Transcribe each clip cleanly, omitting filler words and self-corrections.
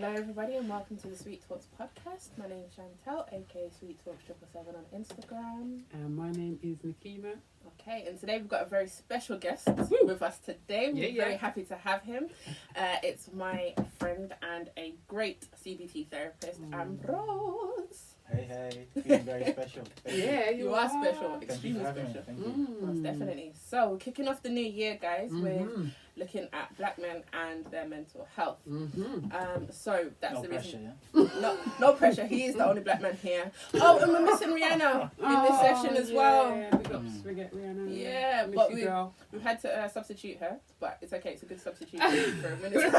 Hello everybody and welcome to the Sweet Talks podcast. My name is Chantel, aka Sweet Talks 777 on Instagram. And my name is Nikima. Okay, and today we've got a very special guest with us today. We're very happy to have him. It's my friend and a great CBT therapist, Ambrose. Hey, feeling very special. You are special, extremely special. Thank you. Most definitely. So, kicking off the new year, guys, with looking at black men and their mental health. So that's No the pressure, reason. No pressure. He is the only black man here. Oh, and we're missing Rihanna in this session as well. Yeah, we get Rihanna. Yeah, Miss but you, girl. we've had to substitute her, but it's okay. It's a good substitution for a minute.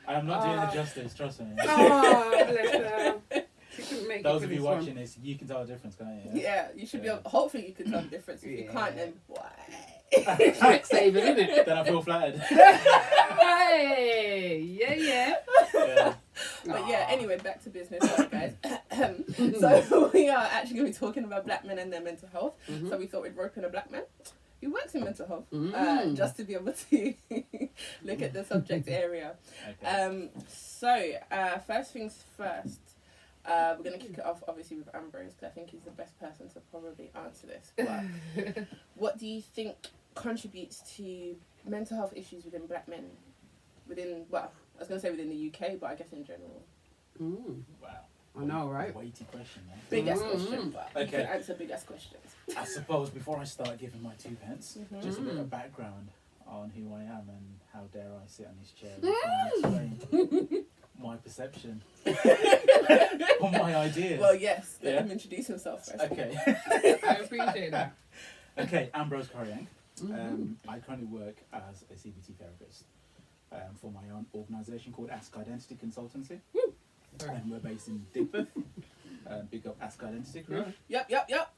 I am not doing the justice, trust me. Oh, bless her. She couldn't make Those it of for you this watching this, you can tell the difference, can't you? Yeah, you should be able. Hopefully, you can tell the difference. If you can't, then why? Next saving, isn't it? Then I feel flattered. Hey, yeah. But yeah, anyway, back to business, sorry guys. So we are actually going to be talking about black men and their mental health. So we thought we'd rope in a black man who works in mental health, just to be able to look at the subject area. Okay. So first things first, we're going to kick it off obviously with Ambrose, because I think he's the best person to probably answer this. But what do you think contributes to mental health issues within black men? Well, I was going to say within the UK, but I guess in general. Wow. I know, right? Weighty question, man. Big ass question, but you Okay. can answer big ass questions. I suppose before I start giving my 2 pence, just a bit of background on who I am and how dare I sit on this chair and try and explain my perception or my ideas. Well, yes, let him introduce himself first. Okay. I appreciate that. Okay, Ambrose Koryang. I currently work as a CBT therapist for my own organisation called Ask Identity Consultancy. And we're based in Digby. Big up Ask Identity Group. Yep. Yep.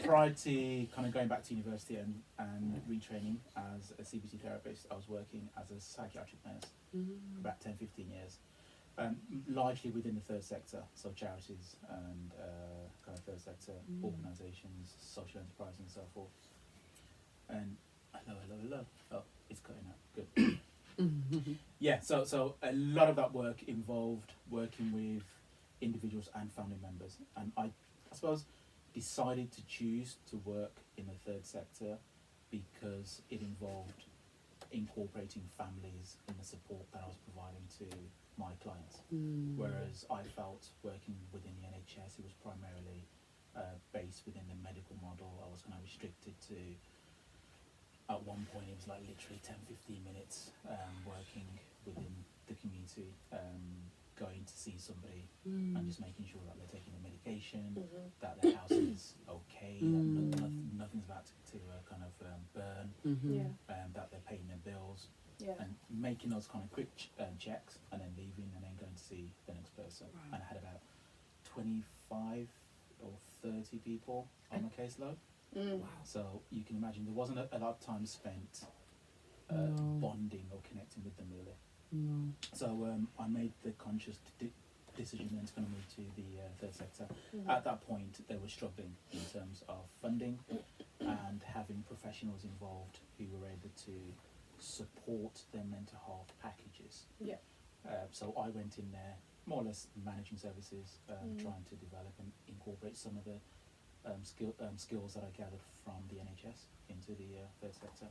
Prior to kind of going back to university and retraining as a CBT therapist, I was working as a psychiatric nurse for about 10, 15 years. Largely within the third sector, so charities and kind of third sector organisations, social enterprise and so forth. And hello. Oh, it's cutting out. Good. Yeah, so a lot of that work involved working with individuals and family members, and I suppose decided to choose to work in the third sector because it involved incorporating families in the support that I was providing to my clients. Whereas I felt working within the NHS, it was primarily based within the medical model. I was kind of restricted to, at one point it was like literally 10-15 minutes working within the community, going to see somebody and just making sure that they're taking the medication, that their house is okay, that nothing's about to kind of burn, that they're paying their bills, and making those kind of quick checks and then leaving and then going to see the next person. And I had about 25 or 30 people on the caseload. Wow. So you can imagine there wasn't a lot of time spent bonding or connecting with them really. So I made the conscious decision then to kind of move to the third sector. At that point they were struggling in terms of funding and having professionals involved who were able to support their mental health packages. So I went in there more or less managing services, trying to develop and incorporate some of the skills that I gathered from the NHS into the third sector.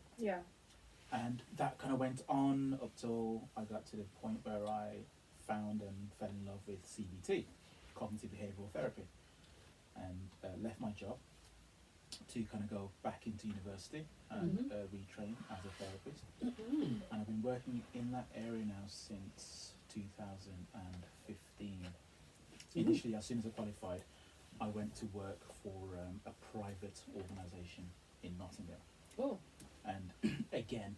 And that kind of went on up till I got to the point where I found and fell in love with CBT, cognitive behavioural therapy, and left my job to kind of go back into university and retrain as a therapist. And I've been working in that area now since 2015. Initially, as soon as I qualified, I went to work for a private organisation in Nottingham. And again,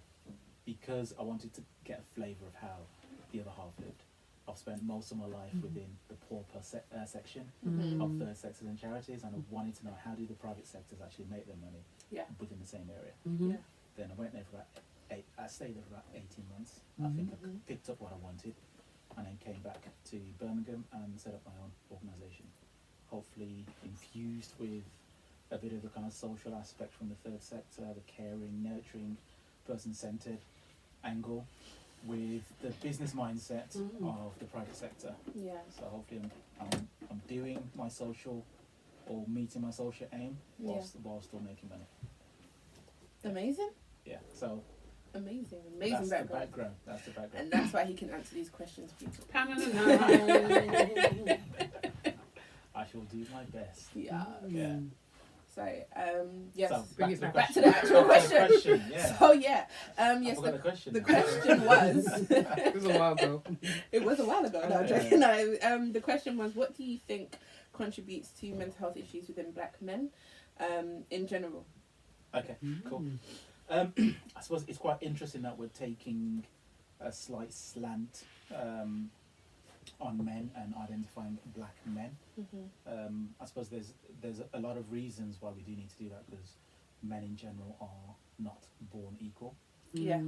because I wanted to get a flavour of how the other half lived, I've spent most of my life within the pauper section of third sectors and charities, and I wanted to know how do the private sectors actually make their money within the same area. Then I went there for I stayed there for about 18 months. I think I picked up what I wanted and then came back to Birmingham and set up my own organisation. Hopefully infused with a bit of the kind of social aspect from the third sector, the caring, nurturing, person-centred angle, with the business mindset Mm. of the private sector. Yeah. So hopefully I'm doing my social or meeting my social aim whilst still making money. Amazing. Yeah. So Amazing that's background. the background. That's the background. And that's why he can answer these questions, people. I shall do my best. Yeah. Yeah. So, yes. So Bring it back to the actual question. Yeah. So, yeah. I Yes, forgot the question. the question was. It was a while ago. It was a while ago. No, I'm joking. No, the question was, what do you think contributes to mental health issues within black men, in general? Okay. Cool. I suppose it's quite interesting that we're taking a slight slant on men and identifying black men. I suppose there's a lot of reasons why we do need to do that, because men in general are not born equal. Yeah.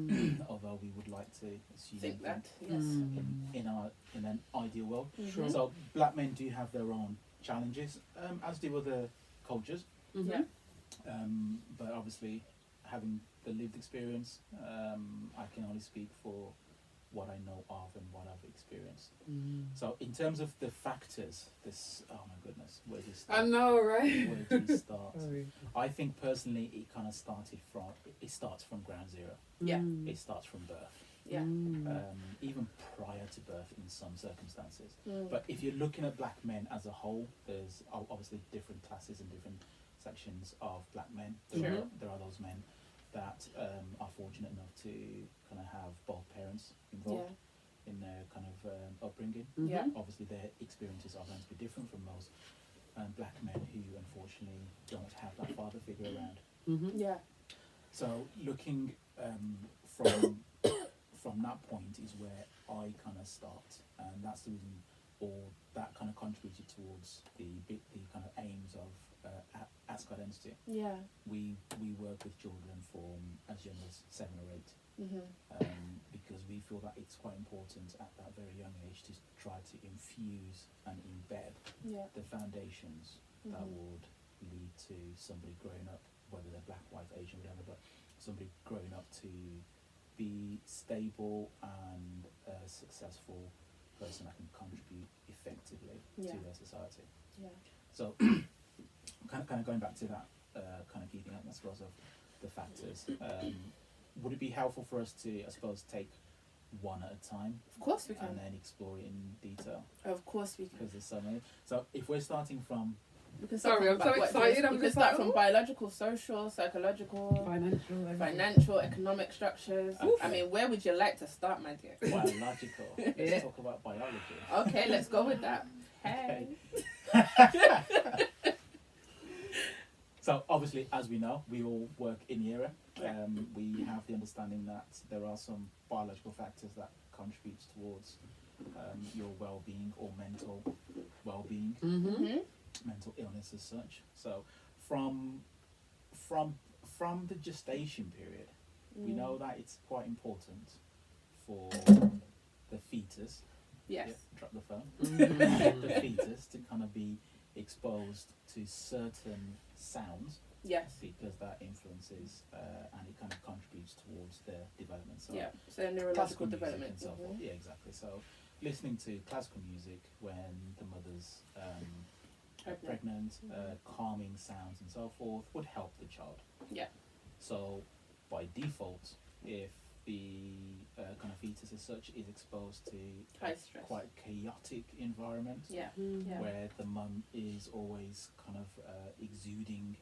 Although we would like to assume Think that. Yes. in an ideal world. Sure. So black men do have their own challenges, as do other cultures. Yeah. But obviously, having the lived experience, I can only speak for what I know of and what I've experienced. So in terms of the factors, oh my goodness, where do you start? I know, right? Where do you start? Sorry. I think personally it kind of it starts from ground zero. Yeah. It starts from birth. Yeah. Even prior to birth in some circumstances. Mm. But if you're looking at black men as a whole, there's obviously different classes and different sections of black men. Sure. There are those men that are fortunate enough to kind of have both parents involved in their kind of upbringing. Yeah. Obviously, their experiences are going to be different from those black men who unfortunately don't have that father figure around. Yeah. So looking from that point is where I kind of start, and that's the reason, or that kind of contributed towards the kind of aims of Ask Identity. Yeah. We work with children from as young as 7 or 8, because we feel that it's quite important at that very young age to try to infuse and embed the foundations that would lead to somebody growing up, whether they're black, white, Asian, whatever, but somebody growing up to be stable and a successful person that can contribute effectively to their society. Yeah. So, kind of going back to that, kind of keeping up, I suppose, of the factors. Would it be helpful for us to, I suppose, take one at a time Of course we can. and then explore it in detail? Of course we can. Because there's so many. So, if we're starting from We can start Sorry, from I'm so excited. I'm We can just start like, from oh. biological, social, psychological, Financial. financial, economic structures. Oof. I mean, where would you like to start, my dear? biological, Yeah. let's talk about biology. Okay, let's go with that. Hey. So obviously, as we know, we all work in ERA. Yeah. We have the understanding that there are some biological factors that contribute towards your well-being or mental well-being, mental illness as such. So from the gestation period, we know that it's quite important for the fetus. Yes. Yeah, drop the phone. The fetus to kind of be exposed to certain sounds, Yes. because that influences and it kind of contributes towards their development. So Yeah. So neurological classical music development. and so forth. Yeah, exactly. So listening to classical music when the mother's pregnant, calming sounds and so forth would help the child. Yeah. So by default, if the kind of fetus as such is exposed to High stress. quite chaotic environment, Yeah. Yeah. where the mum is always kind of exuding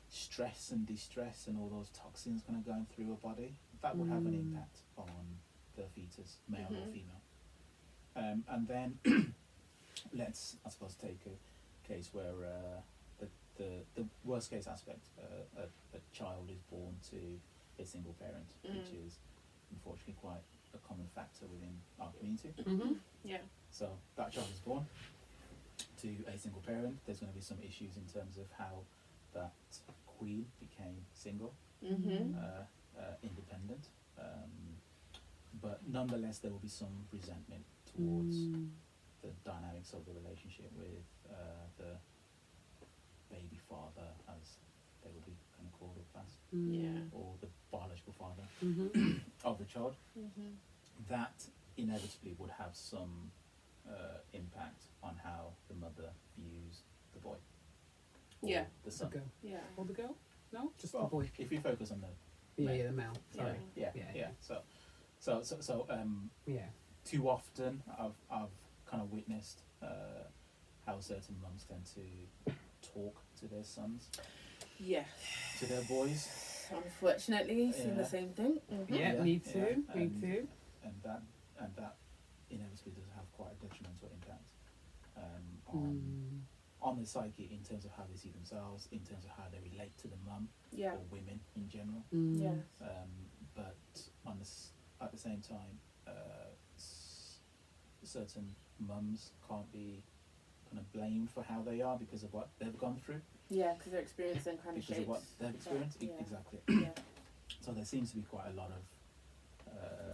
stress and distress and all those toxins kind of going through her body, that would have an impact on the fetus, male or female. And then let's, I suppose, take a case where the worst case aspect, a child is born to a single parent, which is unfortunately quite a common factor within our community. Yeah. So that child is born to a single parent. There's going to be some issues in terms of how that queen became single, independent. But nonetheless, there will be some resentment towards the dynamics of the relationship with the baby father, as they would be kind of called or classed, Yeah. or the biological father of the child. that inevitably would have some impact on how the mother views the boy. Or Yeah. the The son. girl. Yeah. Or the girl? No, just Well, the boy. if you focus on the Yeah, the male. Sorry. yeah. Yeah. So Yeah. too often I've kind of witnessed how certain mums tend to talk to their sons, Yeah. to their boys, Unfortunately, seen the Yeah. same thing. Mm-hmm. Yeah, Yeah, me too. yeah, Me and- too. and that inevitably does have quite a detrimental impact Mm. on the psyche in terms of how they see themselves, in terms of how they relate to the mum Yeah. or women in general. Mm. Yeah. But at the same time, certain mums can't be kind of blamed for how they are because of what they've gone through, Yeah, because they're experiencing kind of because shapes. of what they've experienced. Yeah. Exactly. Yeah. So there seems to be quite a lot of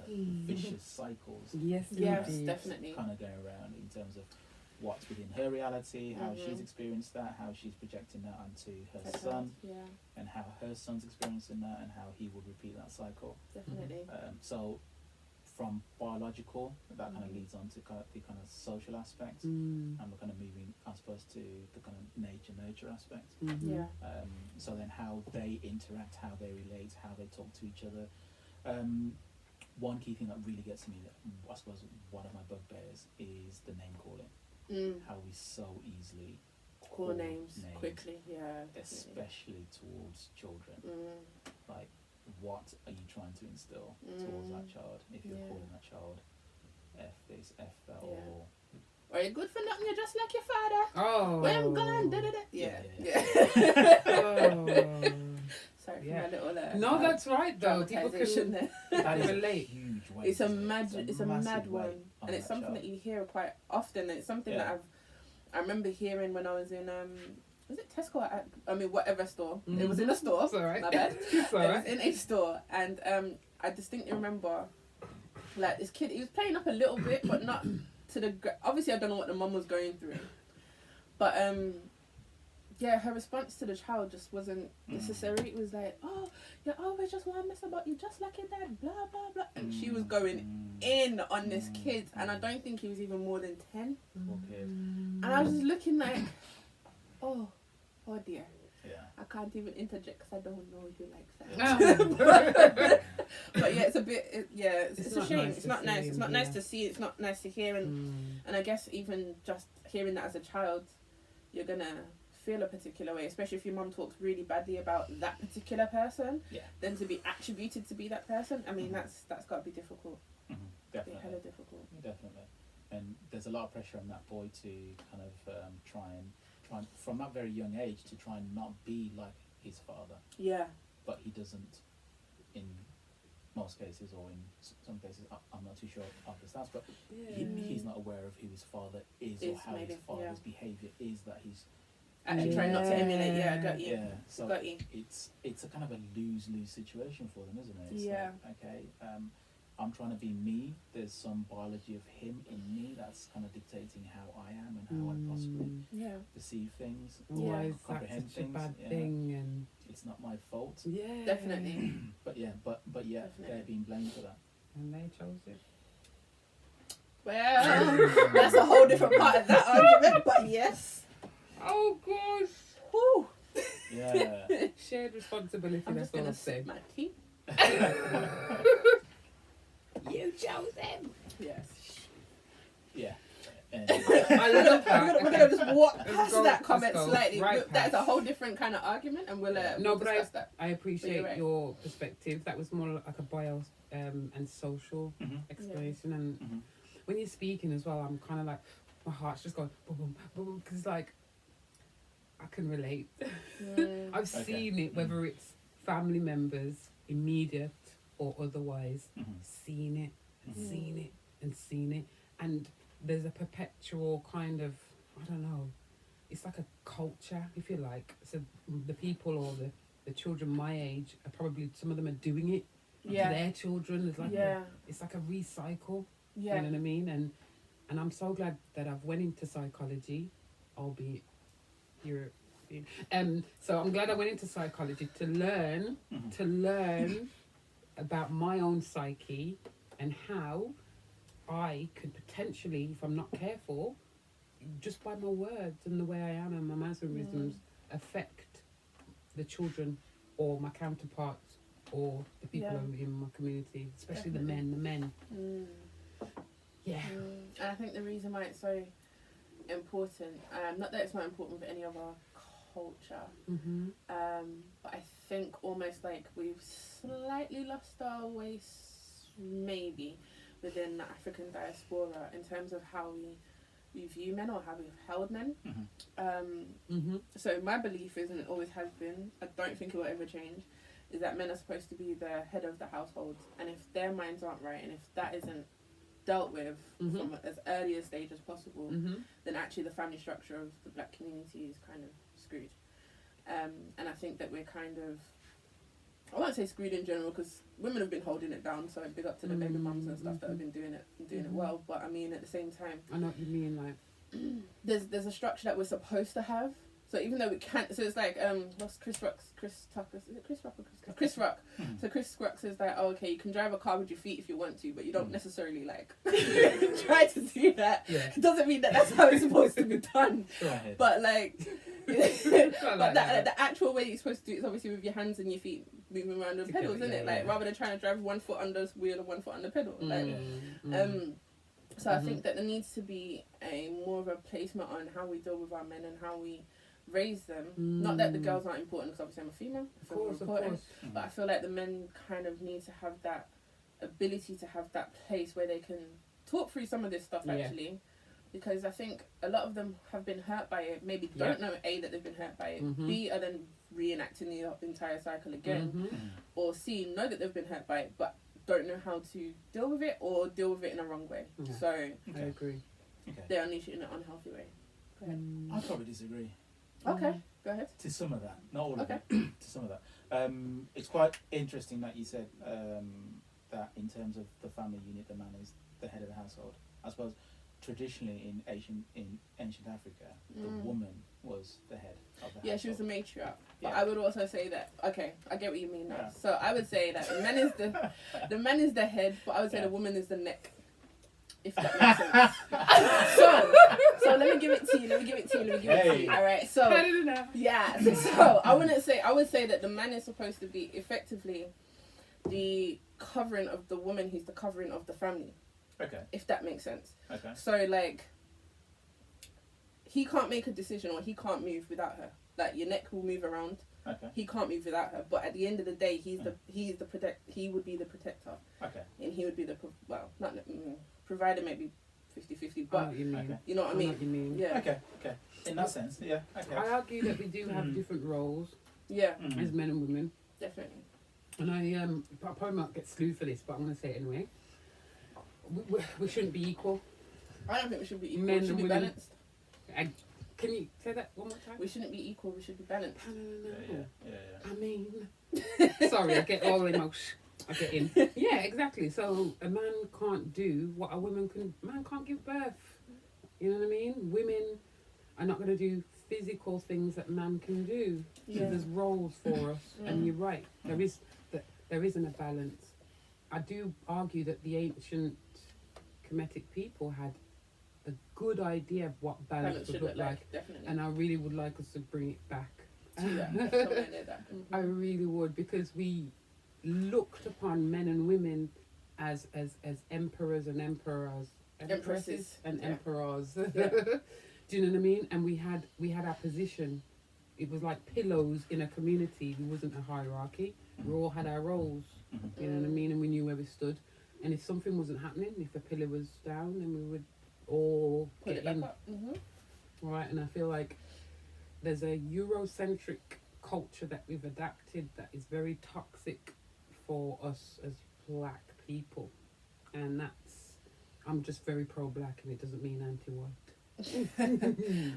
vicious cycles Yes, Yes, indeed. definitely. kind of going around in terms of what's within her reality, how she's Mhm. experienced that, how she's projecting that onto her That's son, right. Yeah, and how her son's experiencing that, and how he would repeat that cycle. definitely. So from biological, that kind of Mhm. leads on to kind of the kind of social aspects, Mm. and we're kind of moving, I suppose, to the kind of nature-nurture aspect. Mhm. Yeah. So then how they interact, how they relate, how they talk to each other. One key thing that really gets to me, that I suppose one of my bugbears, is the name calling. How we so easily Call names quickly. Yeah, definitely. especially towards children. Like, what are you trying to instill towards that child if you're Yeah. calling that child F this, F that, Yeah. or Are you good for nothing? You're just like your father. Oh. When I'm gone, da da da. Yeah, Yeah. yeah, Oh. Sorry for Yeah. my little. No, that's right though. People dramatization can there. that is relate. a huge weight. It's a isn't it? mad, it's a massive mad weight one, on and it's that something child. that you hear quite often. And it's something Yeah. that I remember hearing when I was in was it Tesco? I mean, whatever store. It was in a store. It's alright. My bad. It's It was alright. in a store, and I distinctly remember, like, this kid. He was playing up a little bit, but not to the. Obviously, I don't know what the mum was going through, but yeah, her response to the child just wasn't necessary. It was like, oh, you're always just want to mess about you, just like your dad, blah blah blah, and she was going in on this kid, and I don't think he was even more than 10, Poor kid. and I was just looking like, oh dear. Yeah. I can't even interject because I don't know you like that. Ah. But yeah, it's a bit. It's a not shame. nice It's to not nice. see, It's not nice yeah. to see. It's not nice to hear. And I guess even just hearing that as a child, you're gonna feel a particular way, especially if your mum talks really badly about that particular person. Yeah. Then to be attributed to be that person, I mean, that's got to be difficult. Be Definitely. hella difficult. Definitely. And there's a lot of pressure on that boy to kind of try and from that very young age to try and not be like his father, Yeah. but he doesn't in most cases, or in some cases. I'm not too sure of the stats, but he's not aware of who his father is or how maybe, his father's behaviour is, that he's Actually trying not to emulate. Yeah, I got you. yeah. So Got you. it's a kind of a lose-lose situation for them, isn't it? It's Yeah. like, okay, I'm trying to be me. There's some biology of him in me that's kind of dictating how I am and how I possibly Yeah. perceive things, Why is that comprehend such a things. bad Yeah. thing? And It's not my fault. yeah, Definitely. But yeah, Definitely. they're being blamed for that. And they chose it. Well, that's a whole different part of that argument. But yes. Oh gosh. Whew. Yeah. Shared responsibility. I'm That's just all gonna I've sip said. my tea. You chose them. Yes. Yeah. And I love that. We're gonna just walk Let's past go- that comment let's go slightly. right That's a past. whole different kind of argument, and we'll No, but discuss that. I appreciate right. your perspective. That was more like a bio and social Mhm. exploration. And Mhm. when you're speaking as well, I'm kind of like, my heart's just going boom, boom, boom, because like, I can relate. I've Okay. seen it, whether it's family members, immediate or otherwise, Mhm. seen it, and Mhm. seen it, and seen it. And there's a perpetual kind of, I don't know, it's like a culture, if you like. So the people or the children my age are probably, some of them are doing it to Yeah. their children. It's like Yeah. it's like a recycle. Yeah. You know what I mean? And I'm so glad that I've went into psychology, albeit you're so I'm glad I went into psychology to learn Mhm. to learn about my own psyche and how I could potentially, if I'm not careful, just by my words and the way I am and my mannerisms, affect the children or my counterparts or the people in my community, especially the men. Yeah. And I think the reason why it's so important, not that it's not important with any other culture, but I think almost like we've slightly lost our way, maybe, within the African diaspora in terms of how we view men or how we've held men. So my belief is, and it always has been, I don't think it will ever change, is that men are supposed to be the head of the household, and if their minds aren't right, and if that isn't dealt with from as early a stage as possible, then actually the family structure of the black community is kind of screwed. And I think that we're kind of, I won't say screwed in general, because women have been holding it down, so big up to the baby mums and stuff that have been doing it well, but I mean at the same time, I know what you mean, like there's a structure that we're supposed to have. So even though we can't, so it's like what's Chris Rock? So Chris Rock says that, oh, okay, you can drive a car with your feet if you want to, but you don't necessarily like try to do that. It doesn't mean that that's how it's supposed to be done. But like, but the actual way you're supposed to do it is obviously with your hands and your feet moving around the pedals, isn't it? Like rather than trying to drive 1 foot under the wheel and 1 foot on the pedal. So I think that there needs to be a more of a placement on how we deal with our men and how we raise them. Not that the girls aren't important, because obviously I'm a female, of course. but I feel like the men kind of need to have that ability to have that place where they can talk through some of this stuff actually, because I think a lot of them have been hurt by it, maybe don't know A, that they've been hurt by it, B, are then reenacting the entire cycle again, or C, know that they've been hurt by it but don't know how to deal with it or deal with it in a wrong way. So I agree. they unleash it in an unhealthy way. I probably disagree. Okay, go ahead. To some of that, not all of it. To some of that, it's quite interesting that you said that in terms of the family unit, the man is the head of the household. I suppose traditionally in ancient Africa, the woman was the head of the household. Yeah, she was the matriarch. But I would also say that, okay, I get what you mean now. Yeah. So I would say that the man is the head, but I would say the woman is the neck. If that makes sense. so let me give it to you. All right. So yeah. So I would say that the man is supposed to be effectively the covering of the woman. He's the covering of the family. Okay. If that makes sense. Okay. So like, he can't make a decision or he can't move without her. Like your neck will move around. Okay. He can't move without her. But at the end of the day, he would be the protector. Okay. And he would be the provider, maybe 50-50, but you know what I mean. What you mean. Yeah. Okay. In that sense, yeah. Okay. I argue that we do have different roles. Yeah. As men and women. Definitely. And I probably might get slew for this, but I'm going to say it anyway. We shouldn't be equal. I don't think we should be equal. Men we should and be women. balanced. Can you say that one more time? We shouldn't be equal. We should be balanced. I mean, sorry, I get all emotion. I get in. Yeah, exactly. So a man can't do what a woman can. Man can't give birth. You know what I mean? Women are not going to do physical things that man can do. So there's roles for us, and you're right. There isn't a balance. I do argue that the ancient Kemetic people had a good idea of what balance would look like, definitely. and I really would like us to bring it back. That. I really would, because we looked upon men and women as emperors and empresses and emperors. Do you know what I mean? And we had our position. It was like pillows in a community. There wasn't a hierarchy. We all had our roles. You know what I mean? And we knew where we stood. And if something wasn't happening, if a pillar was down, then we would all put it in. back up. Right, and I feel like there's a Eurocentric culture that we've adapted that is very toxic for us as black people, and I'm just very pro-black, and it doesn't mean anti-white.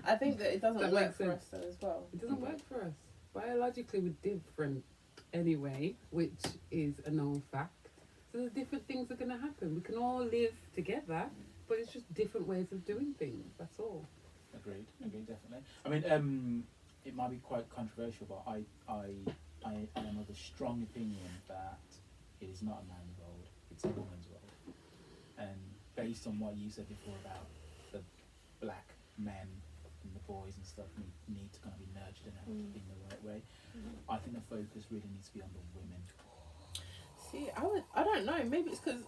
I think that it doesn't work for us though as well. It doesn't work for us. Biologically, we're different anyway, which is a known fact. So there's different things that are going to happen. We can all live together, but it's just different ways of doing things. That's all. Agreed, definitely. I mean, it might be quite controversial, but I am of the strong opinion that it is not a man's role, it's a woman's role. based on what you said before about the black men and the boys and stuff need to kind of be nurtured and helped in the right way. I think the focus really needs to be on the women. See, I don't know. Maybe it's because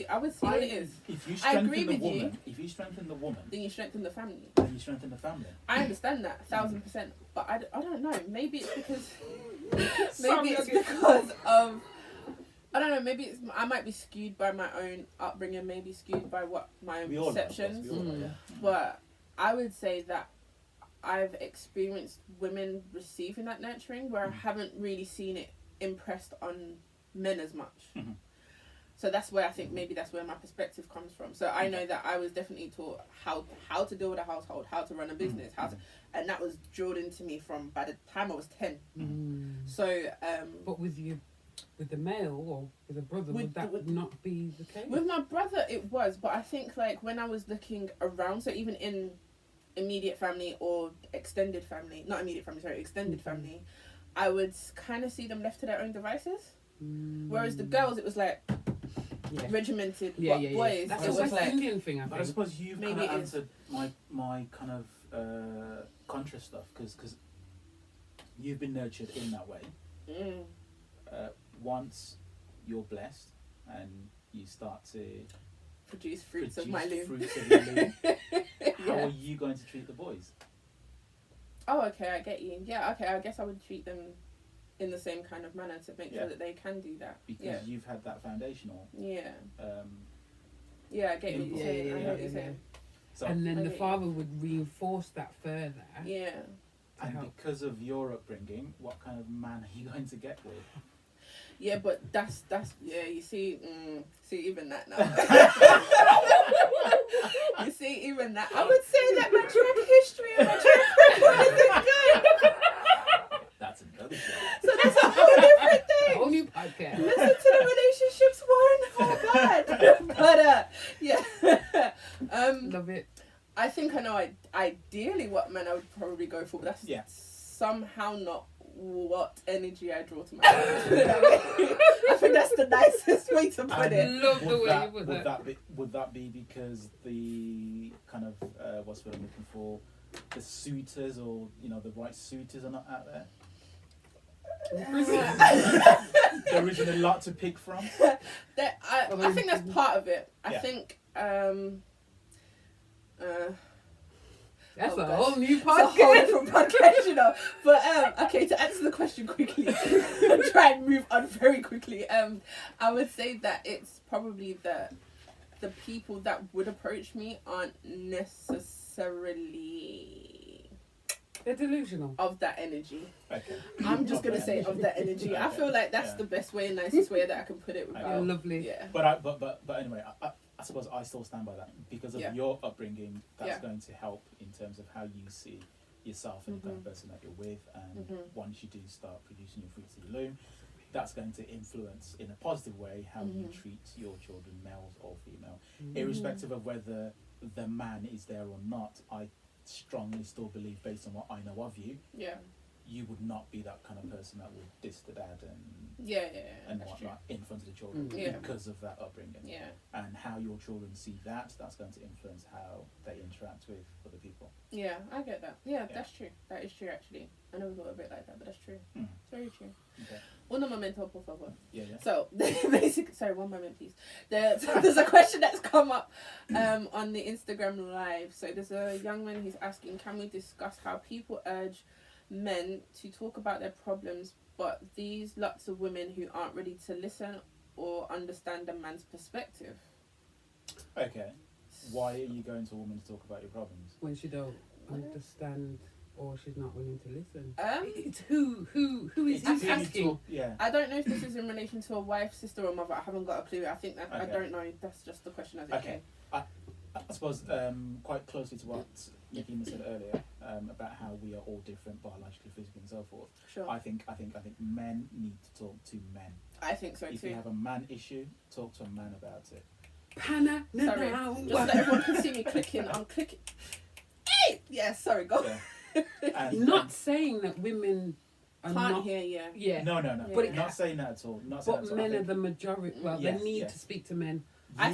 I would see what it is. If you I agree strengthen the with woman, you. if you strengthen the woman, Then you strengthen the family. then you strengthen the family. I understand that 1,000%, but I don't know. Maybe it's because of I don't know. Maybe I might be skewed by my own upbringing. Maybe skewed by what my own perceptions. But I would say that I've experienced women receiving that nurturing where I haven't really seen it impressed on men as much. So that's where I think maybe that's where my perspective comes from. So I know that I was definitely taught how to deal with a household, how to run a business, and that was drilled into me from by the time I was 10. So but with the male or with a brother, would that not be the case? With my brother it was, but I think like when I was looking around, so even in immediate family or extended family, extended family, I would kind of see them left to their own devices. Whereas the girls, it was like regimented. Boys, that's it was like an Indian thing. I But I think. suppose you've kind of answered my kind of contra stuff because you've been nurtured in that way. Once you're blessed and you start to produce fruits of my loom. How are you going to treat the boys? Oh, okay, I get you. Yeah, okay, I guess I would treat them in the same kind of manner to make sure that they can do that. Because you've had that foundational. Yeah, I get what you're saying. I know what you're saying. So, and then the father would reinforce that further. Yeah. And because of your upbringing, what kind of man are you going to get with? Yeah, but that's you see even that now. You see even that. I would say that my track history and my track record isn't good. That's another show. So that's a whole different thing. Whole new podcast. Listen to the relationships one. Oh God. But yeah. Love it. I think I know ideally what man I would probably go for, but that's somehow not what energy I draw to my life. I think that's the nicest way to put it. Love the way you put that. Would that be because the kind of what's what I'm looking for, the suitors or the right suitors are not out there? There isn't a lot to pick from. I think that's part of it. I think that's a whole new podcast. It's a whole different podcast, But okay, to answer the question quickly, and try and move on very quickly. I would say that it's probably the people that would approach me aren't necessarily. They're delusional. Of that energy. Okay. I'm just gonna say of that energy. Okay. I feel like that's the best way, nicest way that I can put it. Without, lovely. Yeah. But anyway, I suppose I still stand by that because of your upbringing. That's going to help in terms of how you see yourself and the kind of person that you're with, and once you do start producing your fruits of the loom, that's going to influence in a positive way how you treat your children, males or female, irrespective of whether the man is there or not. I strongly still believe, based on what I know of you, you would not be that kind of person that would diss the dad and whatnot in front of the children because of that upbringing. Yeah. And how your children see that's going to influence how they interact with other people. Yeah, I get that. Yeah, that's true. That is true, actually. I never thought of it like that, but that's true. It's very true. Okay. Uno momento, por favor. Yeah. So, basically, sorry, one moment, please. There's a question that's come up on the Instagram Live. So there's a young man who's asking, can we discuss how people urge men to talk about their problems, but these lots of women who aren't ready to listen or understand a man's perspective? Okay. Why are you going to a woman to talk about your problems? When she don't understand or she's not willing to listen. It's who is asking? I don't know if this is in relation to a wife, sister, or mother. I haven't got a clue. I think that I don't know. That's just the question as it came. I suppose quite closely to what Yakima said earlier about how we are all different biologically, physically, and so forth. Sure. I think men need to talk to men. I think so too. If you have a man issue, talk to a man about it. Sorry, just so everyone can see me clicking. I'm clicking. Hey! Yeah, sorry, go. Yeah. Not saying that women can't hear, yeah. No. But not saying that at all. But men are the majority. Well, they need to speak to men.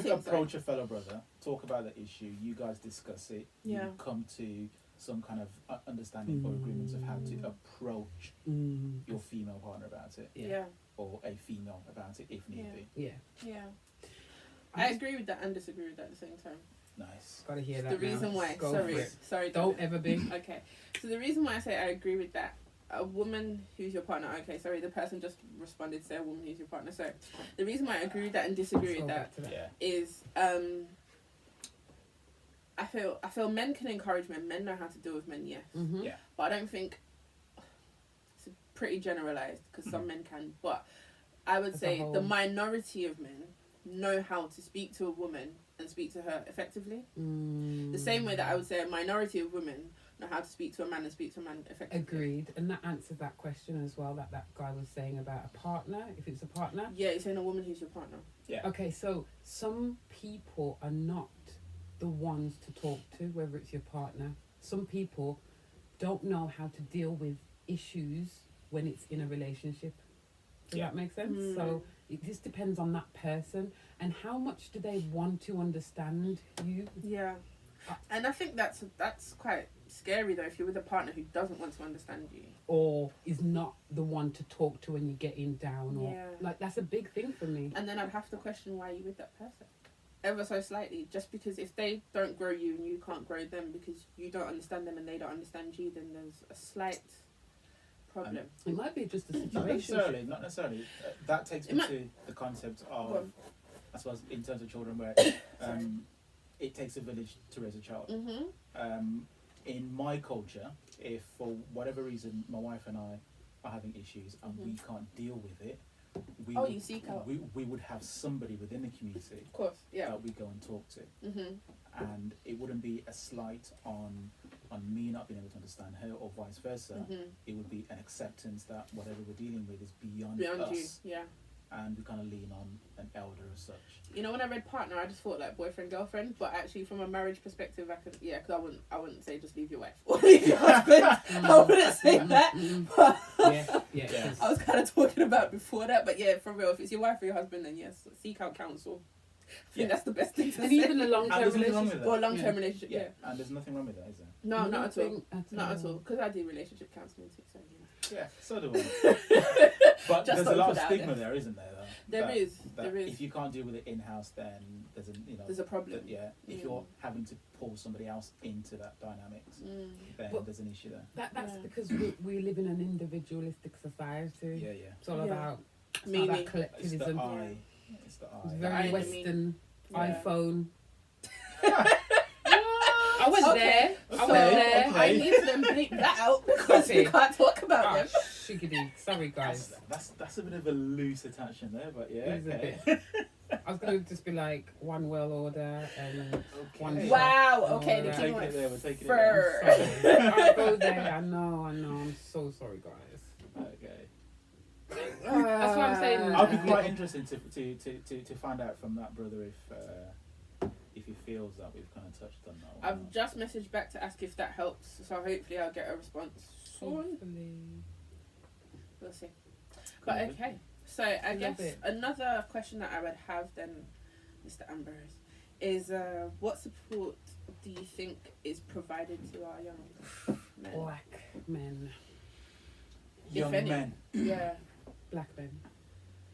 You approach a fellow brother talk about the issue. You guys discuss it. Yeah. You come to some kind of understanding or agreements of how to approach your female partner about it, Yeah. or a female about it if need Yeah. be. Yeah. Yeah. I agree with that and disagree with that at the same time. Nice. Gotta hear that. The reason now. why, Go sorry, for it. sorry, Don't David. ever be. Okay, so the reason why I say I agree with that, a woman who's your partner, okay, sorry, the person just responded, say a woman who's your partner. So the reason why I agree with that and disagree Let's with go that back to that. Yeah. is I feel men can encourage men. Men know how to deal with men, yes. Mm-hmm. Yeah. But I don't think it's pretty generalized because some men can. But I would As a say whole. the minority of men know how to speak to a woman and speak to her effectively. The same way that I would say a minority of women know how to speak to a man and speak to a man effectively. Agreed, and that answers that question as well that guy was saying about a partner, if it's a partner. Yeah, you're saying a woman who's your partner. Yeah. Okay, so some people are not the ones to talk to, whether it's your partner. Some people don't know how to deal with issues when it's in a relationship. Does Yeah. that make sense? So it just depends on that person and how much do they want to understand you. Yeah. And I think that's quite scary though if you're with a partner who doesn't want to understand you. Or is not the one to talk to when you're getting down, or Yeah. like that's a big thing for me. And then I'd have to question why you're with that person. Ever so slightly. Just because if they don't grow you and you can't grow them because you don't understand them and they don't understand you, then there's a slight problem. It might be just a Not situation. necessarily. That takes me to the concept Go of, on. I suppose, in terms of children, where it takes a village to raise a child. Mm-hmm. In my culture, if for whatever reason my wife and I are having issues and we can't deal with it, you seek out. we would have somebody within the community Of course, yeah. that we go and talk to, Mm-hmm. and it wouldn't be a slight on me not being able to understand her or vice versa. Mm-hmm. It would be an acceptance that whatever we're dealing with is beyond Beyond us, you, yeah. and we kind of lean on an elder as such. You know, when I read partner, I just thought like boyfriend, girlfriend, but actually from a marriage perspective, I could, yeah, because I wouldn't say just leave your wife or leave your husband. I wouldn't say that. But Yeah. I was kind of talking about before that, but yeah, for real, if it's your wife or your husband, then yes, seek out counsel. I think that's the best thing to And say. even a And long-term there's nothing wrong relationship. with Or a that. long-term relationship, yeah. And there's nothing wrong with that, is there? No, not at all. Nothing Not at all. Because I do relationship counselling too, so yeah. Yeah, so do I. But Just there's thought a lot I'd of put that out stigma there. there, isn't there? Though? There That- is. that There is. If you can't deal with it in-house, then there's There's a problem. if Mm. you're having to pull somebody else into that dynamics, then But- there's an issue there. That's Yeah. because we live in an individualistic society. Yeah, yeah. It's all Yeah. about Me. that It's the collectivism. I. It's the I. It's The very I and the Western Yeah. iPhone. I went Okay. there. I Okay. went there. Okay. I need to then bleep that out because we Okay. can't talk about Ah, them. shiggity. Sorry, guys. That's a bit of a loose attachment there, but yeah. It is a Okay. bit. I was going to just be like one well order and one Okay. shop Wow, and okay, all the that. king Taking went it there, we're taking it fur. there. I'll go there. I know. I'm so sorry, guys. Okay. That's what I'm saying. I'll be quite interested to find out from that brother if he feels that we've kind of touched on that one. I've just messaged back to ask if that helps, so hopefully I'll get a response soon. Hopefully. We'll see. But Cool. okay, so I Love guess it. another question that I would have then, Mr. Ambrose, is what support do you think is provided to our young men? Black men. Young any. men. Yeah, Black men.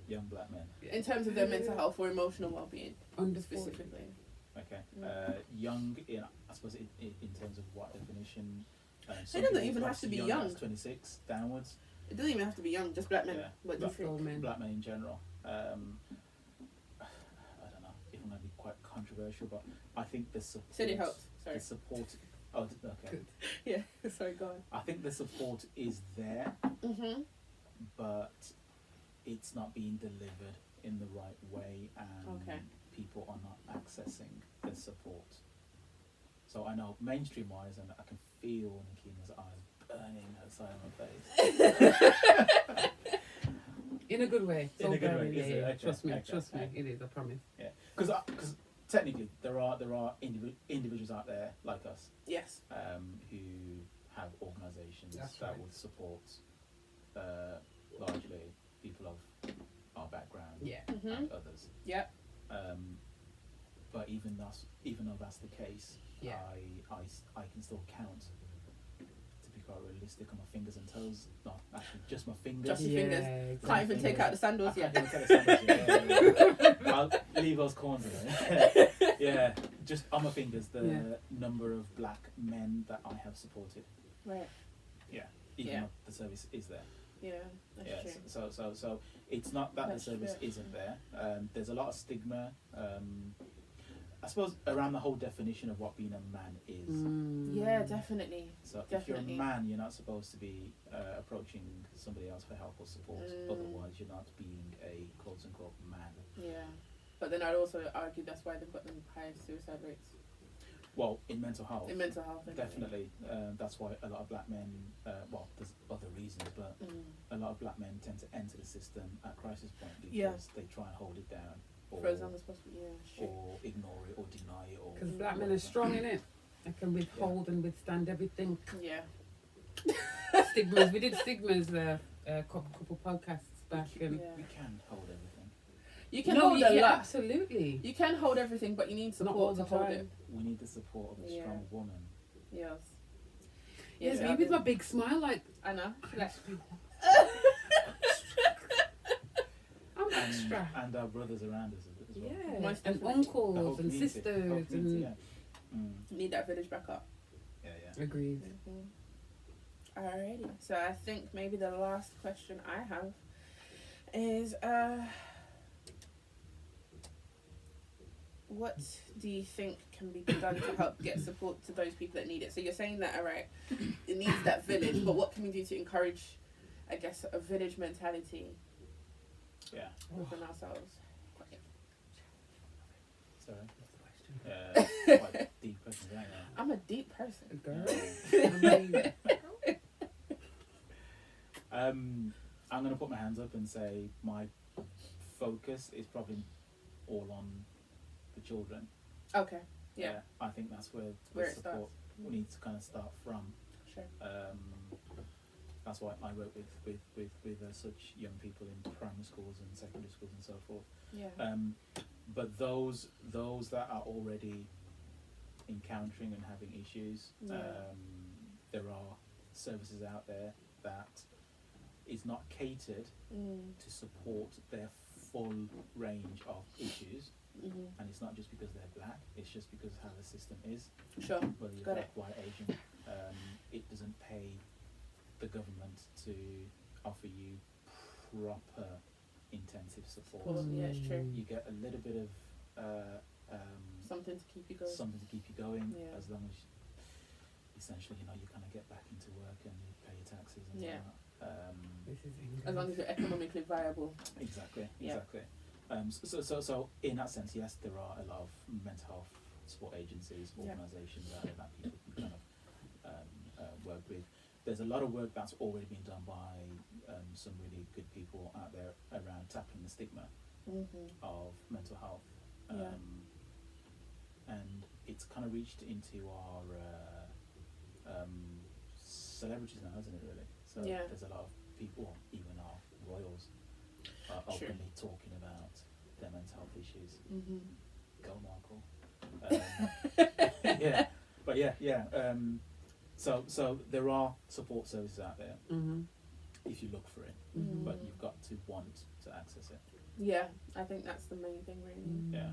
Young black men. in terms of their mental health or emotional well-being Under 40. specifically. Okay. Mm. Young, I suppose, in terms of what definition? Some doesn't people even have class to be as young. 26 downwards. It doesn't even have to be young, just black men. Yeah. What do you Black think? men. Black men in general. I don't know if I'm going to be quite controversial, but I think the support. Said it helps. Sorry. The support. Oh, okay. Good. Yeah, sorry, go on. I think the support is there, Mm-hmm. but it's not being delivered in the right way, and Okay. people are not accessing the support. So I know mainstream wise, and I can feel Nikina's eyes burning outside of my face. In a good way. In a good way, Yeah, is it? yeah. Okay, Trust me. okay, Trust me. okay. It is. I promise. Yeah, because technically there are individuals out there like us Yes. who have organisations That's that right. would support largely people of our background Yeah. Mm-hmm. and others. Yep. but even though that's the case, Yeah. I can still count, to be quite realistic, on my fingers and toes. Not actually just my fingers. Just your fingers. Exactly. Can't even take out the I sandals can't yet. even take the sandals yet. I'll leave those corners alone. Yeah, just on my fingers, the number of black men that I have supported. Right. Even though the service is there. Yeah, that's Yeah, true. so it's not that That's the service true. isn't there. There's a lot of stigma, I suppose, around the whole definition of what being a man is. Yeah, definitely. So if Definitely. you're a man, you're not supposed to be approaching somebody else for help or support. Otherwise, you're not being a quote-unquote man. Yeah. But then I'd also argue that's why they've got the highest suicide rates Well, in mental health. in mental health. Anyway. Definitely. That's why a lot of black men, well, there's other reasons, but a lot of black men tend to enter the system at crisis point because they try and hold it down. Or, For as long as possible, yeah, sure. or ignore it, or deny it, or Because black men are strong in it. They can withhold and withstand everything. Yeah. Stigmas. We did stigmas a couple podcasts back, and Yeah. we can hold everything. You can hold a lot. Absolutely. You can hold everything, but you need Not support all to the hold time. it. We need the support of a strong woman. Yes. Yes, Yeah, me with my big smile, like Anna. Like, I'm extra. And our brothers around us as well. Yeah, Most and definitely. The whole uncles and community, the whole sisters community, and need that village back up. yeah. agreed. Alrighty. So I think maybe the last question I have is what do you think can be done to help get support to those people that need it? So you're saying that, alright, it needs that village, but what can we do to encourage, I guess, a village mentality Yeah. within ourselves? Sorry. That's Quite deep questions, ain't they? I'm a deep person. Girl. I'm going to put my hands up and say my focus is probably all on the children. Okay. Yeah. I think that's where Where the it support needs to kind of start from. Sure. That's why I work with such young people in primary schools and secondary schools and so forth. Yeah. But those that are already encountering and having issues, there are services out there that is not catered to support their full range of issues. And it's not just because they're black, it's just because how the system is. Sure. Whether you're Got black, white, Asian, it doesn't pay the government to offer you proper intensive support. Well, yeah, it's true. You get a little bit of Something to keep you going. something to keep you going, Yeah. as long as essentially you kind of get back into work and you pay your taxes and Yeah. all that. This is As long as you're economically viable. Exactly. Yeah. So in that sense, yes, there are a lot of mental health support agencies, Yeah. organisations out there that people can kind of work with. There's a lot of work that's already been done by some really good people out there around tackling the stigma of mental health. Yeah. And it's kind of reached into our celebrities now, hasn't it, really? So Yeah. there's a lot of people, even our royals, are True. openly talking about their mental health issues. Go, Markle. Yeah, but so there are support services out there if you look for it, but you've got to want to access it. Yeah, I think that's the main thing, really. Yeah.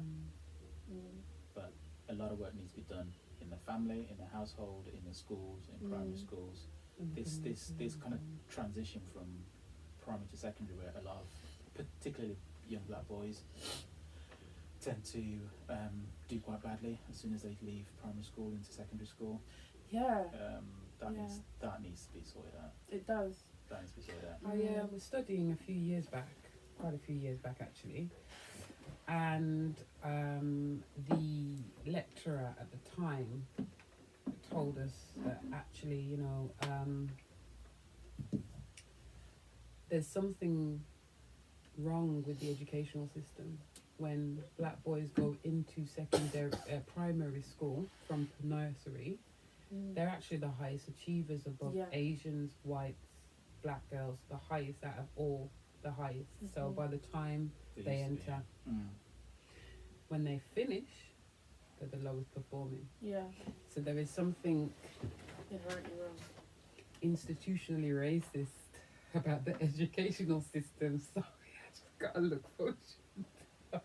But a lot of work needs to be done in the family, in the household, in the schools, in primary schools. This kind of transition from primary to secondary, where a lot of particularly young black boys tend to do quite badly as soon as they leave primary school into secondary school. Yeah, That needs to be sorted out. it does. That needs to be sorted out. I was studying a few years back, quite a few years back actually, and the lecturer at the time told us that actually, there's something wrong with the educational system when black boys go into primary school from nursery. They're actually the highest achievers above Asians, whites, black girls, the highest out of all the highest. So by the time they enter, when they finish, they're the lowest performing. Yeah. So there is something Inherently wrong. institutionally racist about the educational system. Sorry, I just gotta look for it.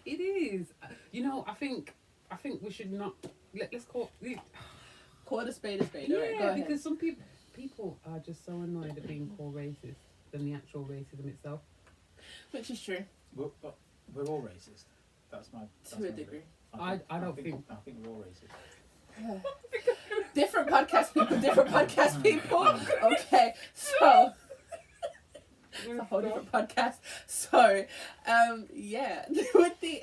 It is. You know, I think we should not let's call it. Call a spade a spade. Yeah, All right, go ahead. because some people are just so annoyed at being called racist than the actual racism itself. Which is true. We're all racist. That's my. To a degree. I don't think. I think we're all racist. Different podcast people, different podcast people. Okay, so it's a whole different podcast. So, yeah, with the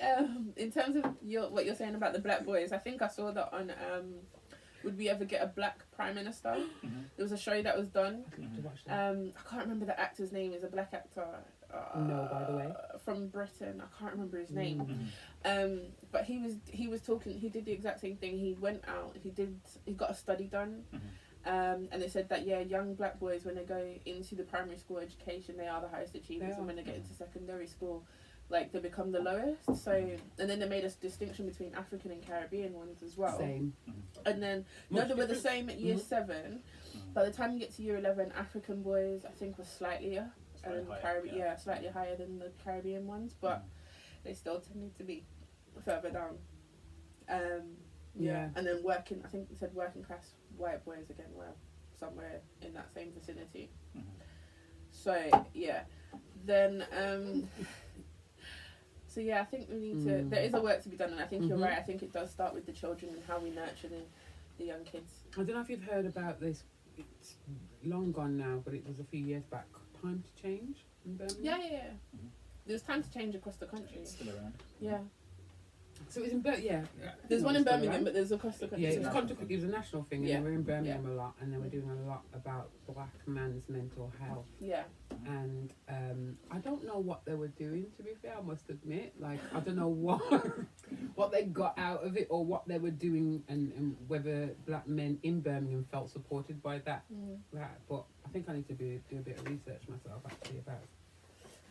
in terms of what you're saying about the black boys, I think I saw that on Would We Ever Get a Black Prime Minister? Mm-hmm. There was a show that was done. I'd love to watch that. I can't remember the actor's name. He's a black actor. No, by the way. From Britain. I can't remember his name. Mm-hmm. But he was talking. He did the exact same thing. He went out. He got a study done. Mm-hmm. And they said that young black boys, when they go into the primary school education, they are the highest achievers, and when they get into secondary school, like, they become the lowest. So, and then they made a distinction between African and Caribbean ones as well. Same. And then they were the same at year 7. By the time you get to year 11, African boys I think were slightly slightly higher than the Caribbean ones, but they still tended to be further down. Yeah. And then I think you said working class white boys again were somewhere in that same vicinity. So yeah, then so yeah, I think we need to. There is a work to be done, and I think you're right. I think it does start with the children and how we nurture the young kids. I don't know if you've heard about this. It's long gone now, but it was a few years back. Time to Change in Birmingham. Yeah. There's time to change across the country. It's still around. Yeah. So it's in Birmingham. There's one in Birmingham, but there's across the country. Yeah, it was a national thing, and Yeah. we're in Birmingham a lot, and then we're doing a lot about black man's mental health. Yeah. And I don't know what they were doing, to be fair, I must admit. Like, I don't know what they got out of it or what they were doing, and whether black men in Birmingham felt supported by that. But I think I need to do a bit of research myself, actually, about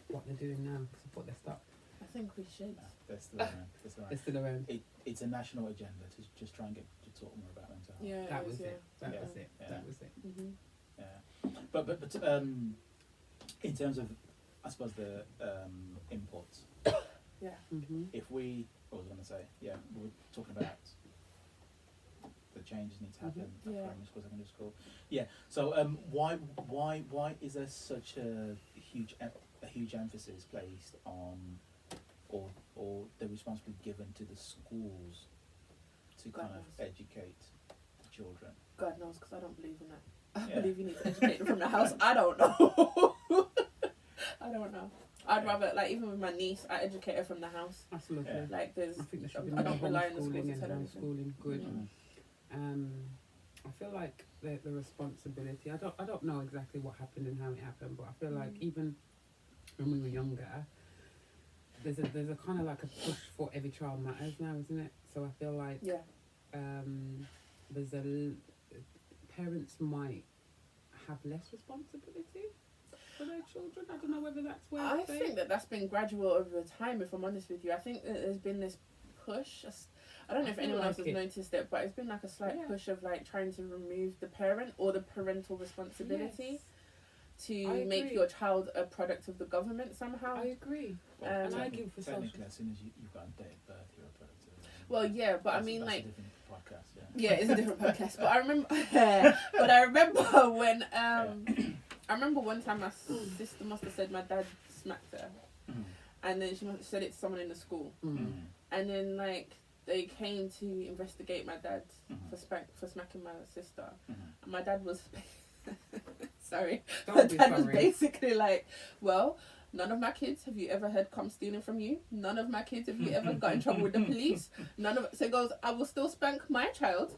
what they're doing now, because I thought they stopped. I think we should. They're still around. They're still around. It's a national agenda to just try and get to talk more about mental health. Yeah. That was it. Yeah. That was it. Mm-hmm. Yeah. But in terms of, I suppose, the imports. Yeah. If we, what was I going to say? Yeah, we were talking about the changes need to happen at primary school, secondary school. Yeah. So why is there such a huge emphasis placed on, or the responsibility given to the schools to kind of educate the children? God knows, because I don't believe in that. I Yeah. believe you need to educate them from the house. I don't know. I don't know. I'd rather, like, even with my niece, I educate her from the house. Absolutely. Yeah. Like, there's, I think there should be I don't rely on the schools homeschooling to and tell everything. homeschooling. Good. Mm. I feel like the responsibility. I don't know exactly what happened and how it happened, but I feel like even when we were younger, there's a kind of like a push for every child matters now, isn't it? So I feel like there's parents might have less responsibility for their children. I don't know whether that's where I think that's been gradual over time, if I'm honest with you. I think that there's been this push. I don't know if anyone else has noticed it, but it's been like a slight push of like trying to remove the parent or the parental responsibility to make your child a product of the government somehow. I agree. Well, and I give for social. Technically, as soon as you've got a date of birth, you're a product of it. Well, yeah, but I mean, that's like, a different podcast, yeah, it's a different podcast. But I remember, when I remember one time my sister must have said my dad smacked her, and then she must have said it to someone in the school, and then like they came to investigate my dad for smacking my sister, and my dad was sorry, my dad was basically like, well, none of my kids have you ever heard come stealing from you. None of my kids have you ever got in trouble with the police. So he goes, I will still spank my child.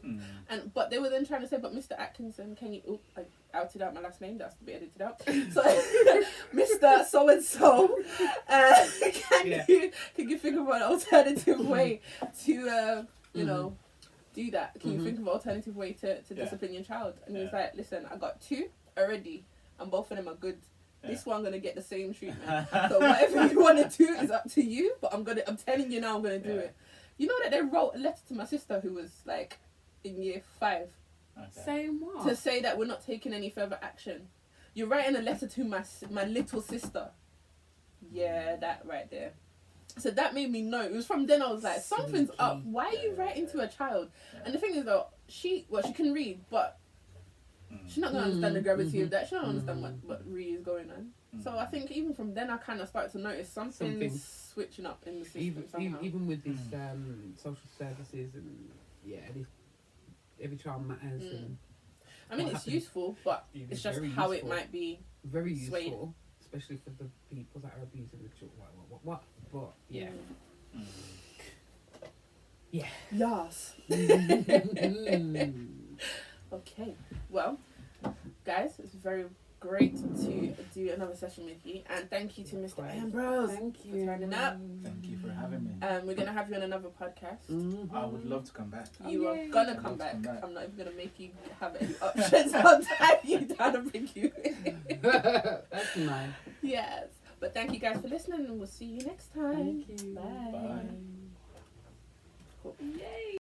But they were then trying to say, but Mr. Atkinson, can you, I outed out my last name, that's to be edited out. So Mr. So-and-so, can you think of an alternative way to, you know, do that? Can you think of an alternative way to discipline your child? And he was like, listen, I got 2 already, and both of them are good. This one gonna get the same treatment. So whatever you want to do is up to you. But I'm telling you now, I'm gonna do it. You know that they wrote a letter to my sister who was like in year 5 Okay. Saying what? to say that we're not taking any further action. You're writing a letter to my little sister. Yeah, that right there. So that made me know. It was from then I was like, something's up. Sneaky. Why are you writing to a child? Yeah. And the thing is though, she can read, but she's not gonna understand the gravity of that. She don't understand what really is going on. So I think even from then I kind of started to notice something's switching up in the system somehow. Even with this social services and every child matters and I mean, what it's happens. useful, but It's it's just very how useful. it might be. very Swayed. useful, especially for the people that are abusing the children. What? But yeah, yeah. Yes. Okay. Well, guys, it's very great to do another session with you, and thank you to Mr. Great. Ambrose Thank for you. turning up. Thank you for having me. We're gonna have you on another podcast. I would love to come back. You Oh, are yay. gonna I'd come love to back. come back. I'm not even gonna make you have any options. I'll tie you down and bring you in. That's nice. Yes. But thank you guys for listening, and we'll see you next time. Thank you. Bye. Bye. Cool. Yay.